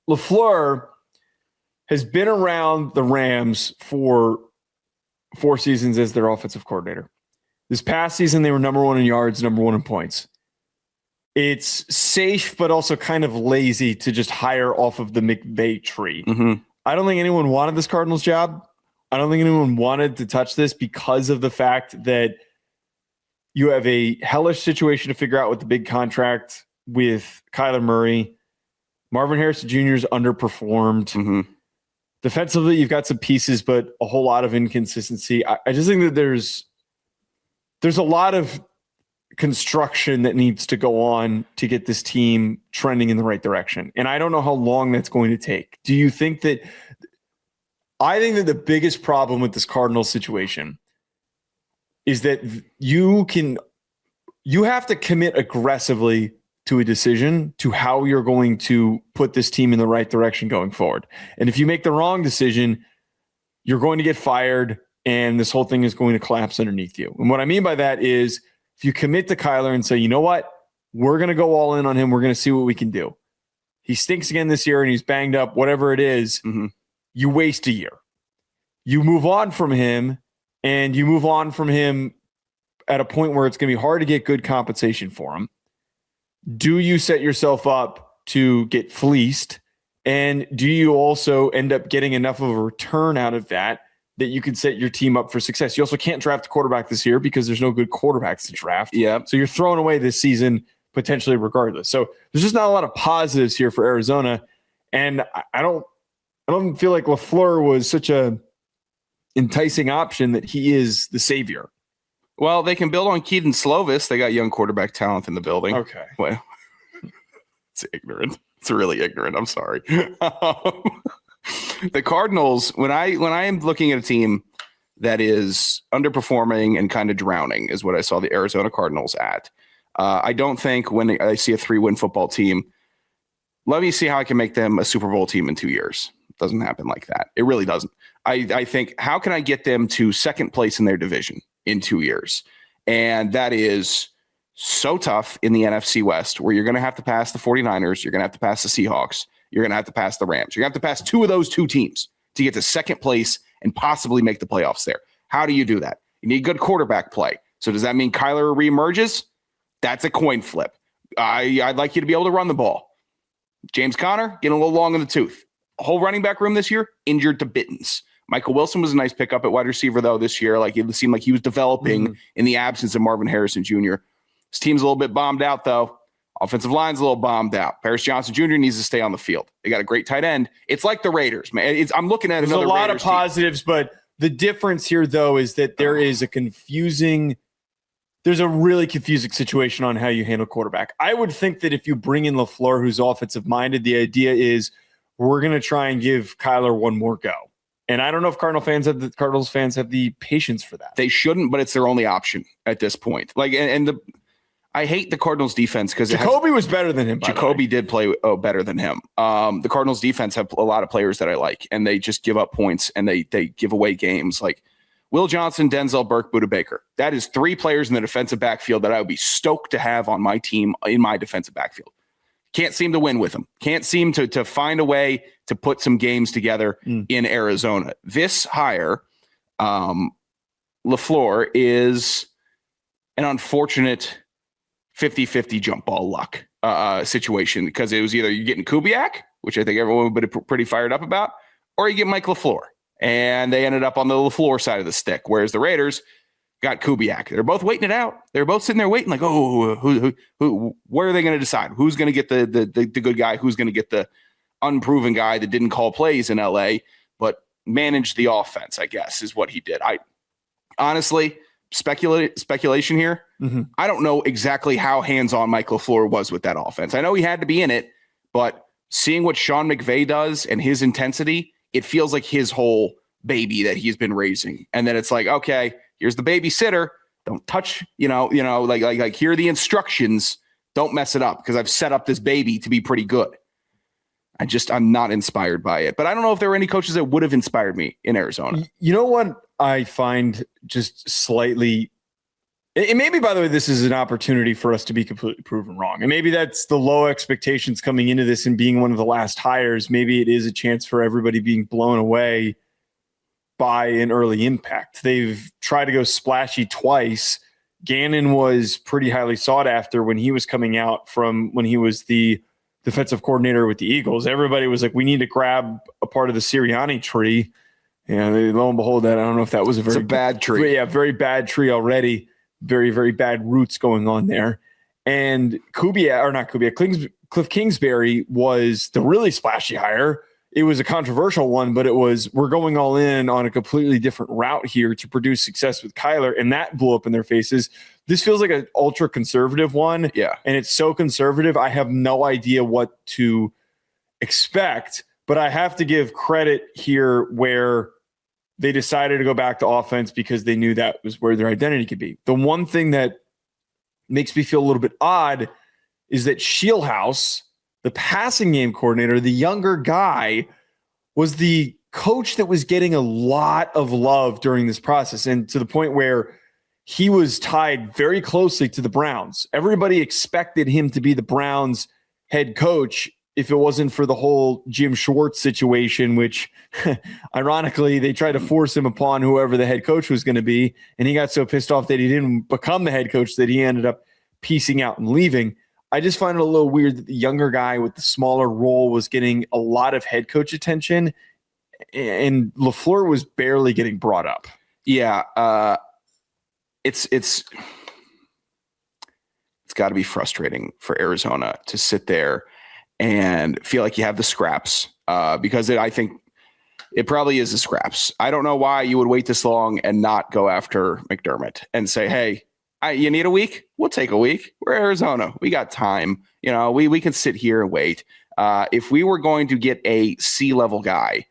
LaFleur has been around the Rams for 4 seasons as their offensive coordinator. This past season, they were number 1 in yards, number 1 in points. It's safe, but also kind of lazy to just hire off of the McVay tree. Mm-hmm. I don't think anyone wanted this Cardinals job. I don't think anyone wanted to touch this because of the fact that you have a hellish situation to figure out with the big contract with Kyler Murray. Marvin Harrison Jr. is underperformed. Mm-hmm. Defensively, you've got some pieces, but a whole lot of inconsistency. I just think that there's a lot of construction that needs to go on to get this team trending in the right direction. And I don't know how long that's going to take. Do you think that – I think that the biggest problem with this Cardinals situation is that you have to commit aggressively to a decision to how you're going to put this team in the right direction going forward. And if you make the wrong decision, you're going to get fired and this whole thing is going to collapse underneath you. And what I mean by that is if you commit to Kyler and say, you know what, we're going to go all in on him. We're going to see what we can do. He stinks again this year and he's banged up, whatever it is, you waste a year. You move on from him and you move on from him at a point where it's going to be hard to get good compensation for him. Do you set yourself up to get fleeced? And do you also end up getting enough of a return out of that you can set your team up for success? You also can't draft a quarterback this year because there's no good quarterbacks to draft. Yeah. So you're throwing away this season potentially regardless. So there's just not a lot of positives here for Arizona. And I don't feel like LaFleur was such a enticing option that he is the savior. Well, they can build on Keaton Slovis. They got young quarterback talent in the building. Okay. Well, it's ignorant. It's really ignorant. I'm sorry. The Cardinals, when I am looking at a team that is underperforming and kind of drowning, is what I saw the Arizona Cardinals at. I don't think when I see a 3-win football team, let me see how I can make them a Super Bowl team in 2 years. It doesn't happen like that. It really doesn't. I think, how can I get them to second place in their division in 2 years? And that is so tough in the NFC West, where you're going to have to pass the 49ers. You're going to have to pass the Seahawks. You're going to have to pass the Rams. You're going to have to pass 2 of those 2 teams to get to second place and possibly make the playoffs there. How do you do that? You need good quarterback play. So does that mean Kyler reemerges? That's a coin flip. I'd like you to be able to run the ball. James Conner, getting a little long in the tooth. Whole running back room this year, injured to bittens. Michael Wilson was a nice pickup at wide receiver, though, this year. Like, it seemed like he was developing in the absence of Marvin Harrison Jr. His team's a little bit bombed out, though. Offensive line's a little bombed out. Paris Johnson Jr. needs to stay on the field. They got a great tight end. It's like the Raiders, man. I'm looking at There's a lot of positives, but the difference here, though, is that there is there's a really confusing situation on how you handle quarterback. I would think that if you bring in LaFleur, who's offensive-minded, the idea is we're going to try and give Kyler one more go. And I don't know if Cardinals fans have the patience for that. They shouldn't, but it's their only option at this point. Like, I hate the Cardinals defense because Jacoby was better than him. Jacoby did play better than him. The Cardinals defense have a lot of players that I like, and they just give up points and they give away games. Like Will Johnson, Denzel Burke, Budda Baker. That is 3 players in the defensive backfield that I would be stoked to have on my team in my defensive backfield. Can't seem to win with them. Can't seem to find a way to put some games together in Arizona. This hire, LaFleur, is an unfortunate 50-50 jump ball luck situation, because it was either you're getting Kubiak, which I think everyone would be pretty fired up about, or you get Mike LaFleur. And they ended up on the LaFleur side of the stick, whereas the Raiders got Kubiak. They're both waiting it out. They're both sitting there waiting, like, who where are they going to decide? Who's going to get the good guy? Who's going to get the unproven guy that didn't call plays in LA, but managed the offense, I guess, is what he did. I honestly, speculation here. I don't know exactly how hands-on Mike LaFleur was with that offense. I know he had to be in it, but seeing what Sean McVay does and his intensity, it feels like his whole baby that he's been raising. And then it's like, okay, here's the babysitter. Don't touch, like here are the instructions. Don't mess it up, because I've set up this baby to be pretty good. I'm not inspired by it. But I don't know if there were any coaches that would have inspired me in Arizona. You know what I find just slightly And maybe, by the way, this is an opportunity for us to be completely proven wrong. And maybe that's the low expectations coming into this and being one of the last hires. Maybe it is a chance for everybody being blown away by an early impact. They've tried to go splashy twice. Gannon was pretty highly sought after when he was coming out from when he was the defensive coordinator with the Eagles. Everybody was like, we need to grab a part of the Sirianni tree. And lo and behold, I don't know if that was a bad tree. Yeah, very bad tree already. Very, very bad roots going on there. And Cliff Kingsbury was the really splashy hire. It was a controversial one, but it was, we're going all in on a completely different route here to produce success with Kyler, and that blew up in their faces. This feels like an ultra conservative one. Yeah. And it's so conservative, I have no idea what to expect, but I have to give credit here where they decided to go back to offense because they knew that was where their identity could be. The one thing that makes me feel a little bit odd is that Shieldhouse, the passing game coordinator, the younger guy, was the coach that was getting a lot of love during this process, and to the point where he was tied very closely to the Browns. Everybody expected him to be the Browns head coach if it wasn't for the whole Jim Schwartz situation, which ironically, they tried to force him upon whoever the head coach was going to be. And he got so pissed off that he didn't become the head coach that he ended up piecing out and leaving. I just find it a little weird that the younger guy with the smaller role was getting a lot of head coach attention and LaFleur was barely getting brought up. Yeah. It's got to be frustrating for Arizona to sit there and feel like you have the scraps because I think it probably is the scraps. I don't know why you would wait this long and not go after McDermott and say, hey, you need a week? We'll take a week. We're Arizona. We got time. You know, we can sit here and wait. If we were going to get a C-level guy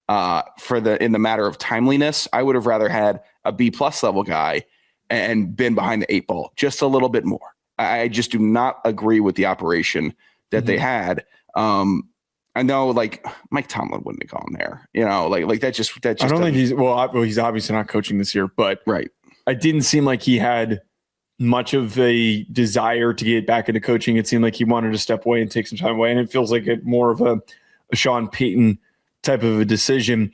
in the matter of timeliness, I would have rather had a B+ level guy and been behind the 8 ball just a little bit more. I just do not agree with the operation that they had. I know, like Mike Tomlin wouldn't have gone there. You know, like that just. I don't think he's he's obviously not coaching this year, but right. It didn't seem like he had much of a desire to get back into coaching. It seemed like he wanted to step away and take some time away, and it feels like more of a Sean Payton type of a decision.